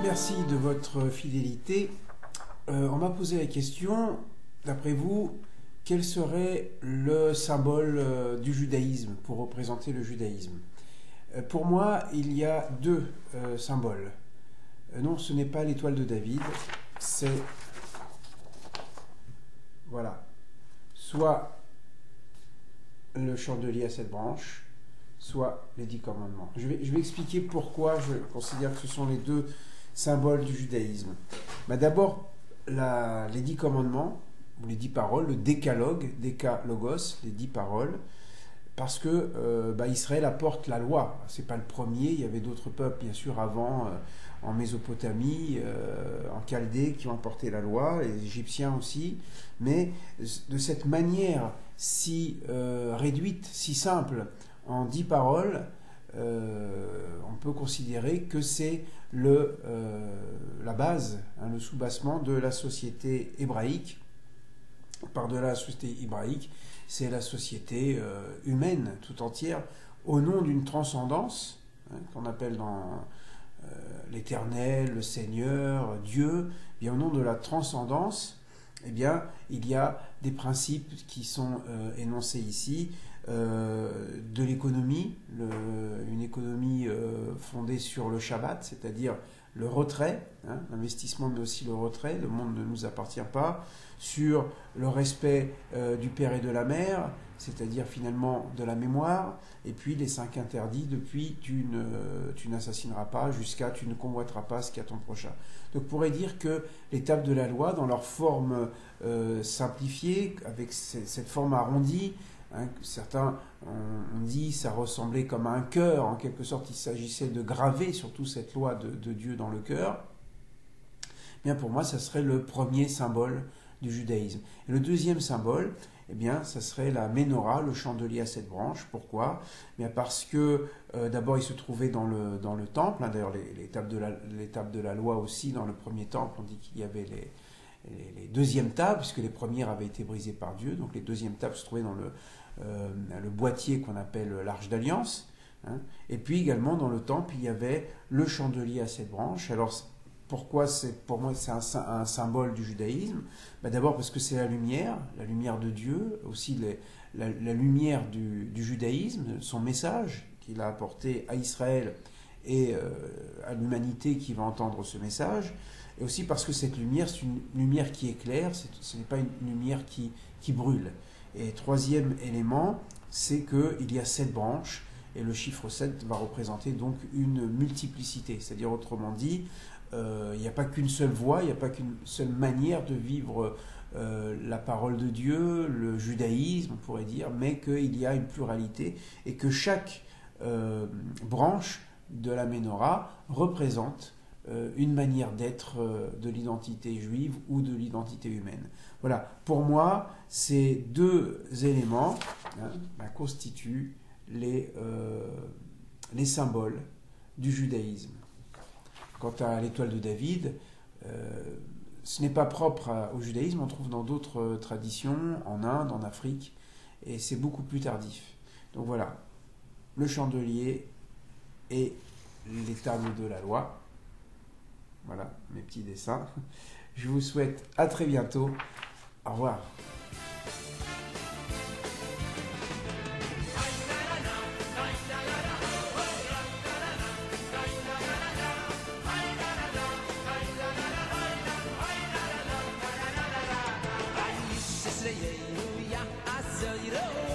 merci de votre fidélité. On m'a posé la question, d'après vous, quel serait le symbole du judaïsme pour représenter le judaïsme? Pour moi, il y a deux symboles. Non, ce n'est pas l'étoile de David, c'est, voilà, soit le chandelier à 7 branches, soit les 10 commandements. Je vais expliquer pourquoi je considère que ce sont les deux symboles du judaïsme. D'abord, les 10 commandements, ou les 10 paroles, le décalogue, décalogos, les 10 paroles, parce que Israël apporte la loi. C'est pas le premier, il y avait d'autres peuples, bien sûr, avant, en Mésopotamie, en Chaldée, qui ont apporté la loi, les Égyptiens aussi, mais de cette manière si réduite, si simple, en 10 paroles, on peut considérer que c'est la base, le soubassement de la société hébraïque. Par-delà la société hébraïque, c'est la société humaine tout entière, au nom d'une transcendance, qu'on appelle dans l'Éternel, le Seigneur, Dieu. Bien, au nom de la transcendance, eh bien, il y a des principes qui sont énoncés ici, de l'économie, une économie fondée sur le Shabbat, c'est-à-dire le retrait, l'investissement mais aussi le retrait, le monde ne nous appartient pas, sur le respect du père et de la mère, c'est-à-dire finalement de la mémoire, et puis les 5 interdits, depuis tu n'assassineras pas jusqu'à tu ne convoiteras pas ce qu'il y a ton prochain. Donc on pourrait dire que les tables de la loi, dans leur forme simplifiée, avec cette forme arrondie, certains ont dit ça ressemblait comme à un cœur, en quelque sorte il s'agissait de graver surtout cette loi de Dieu dans le cœur. Bien pour moi ça serait le premier symbole du judaïsme. Et le deuxième symbole, eh bien, ça serait la menorah, le chandelier à 7 branches. Pourquoi? Bien parce que d'abord il se trouvait dans le temple, d'ailleurs les tables de la loi aussi, dans le premier temple, on dit qu'il y avait les deuxièmes tables, puisque les premières avaient été brisées par Dieu, donc les deuxièmes tables se trouvaient dans le boîtier qu'on appelle l'Arche d'Alliance. Et puis également dans le temple, il y avait le chandelier à 7 branches. Alors pourquoi pour moi c'est un symbole du judaïsme? D'abord parce que c'est la lumière de Dieu, aussi la lumière du judaïsme, son message qu'il a apporté à Israël et à l'humanité qui va entendre ce message. Et aussi parce que cette lumière, c'est une lumière qui éclaire, ce n'est pas une lumière qui brûle. Et troisième élément, c'est qu'il y a 7 branches, et le chiffre 7 va représenter donc une multiplicité. C'est-à-dire, autrement dit, il n'y a pas qu'une seule voie, il n'y a pas qu'une seule manière de vivre la parole de Dieu, le judaïsme, on pourrait dire, mais qu'il y a une pluralité, et que chaque branche de la Ménorah représente une manière d'être de l'identité juive ou de l'identité humaine. Voilà, pour moi, ces deux éléments constituent les symboles du judaïsme. Quant à l'étoile de David, ce n'est pas propre au judaïsme, on trouve dans d'autres traditions, en Inde, en Afrique, et c'est beaucoup plus tardif. Donc voilà, le chandelier et les tables de la loi. Voilà mes petits dessins. Je vous souhaite à très bientôt. Au revoir. Hallelujah, I saw you.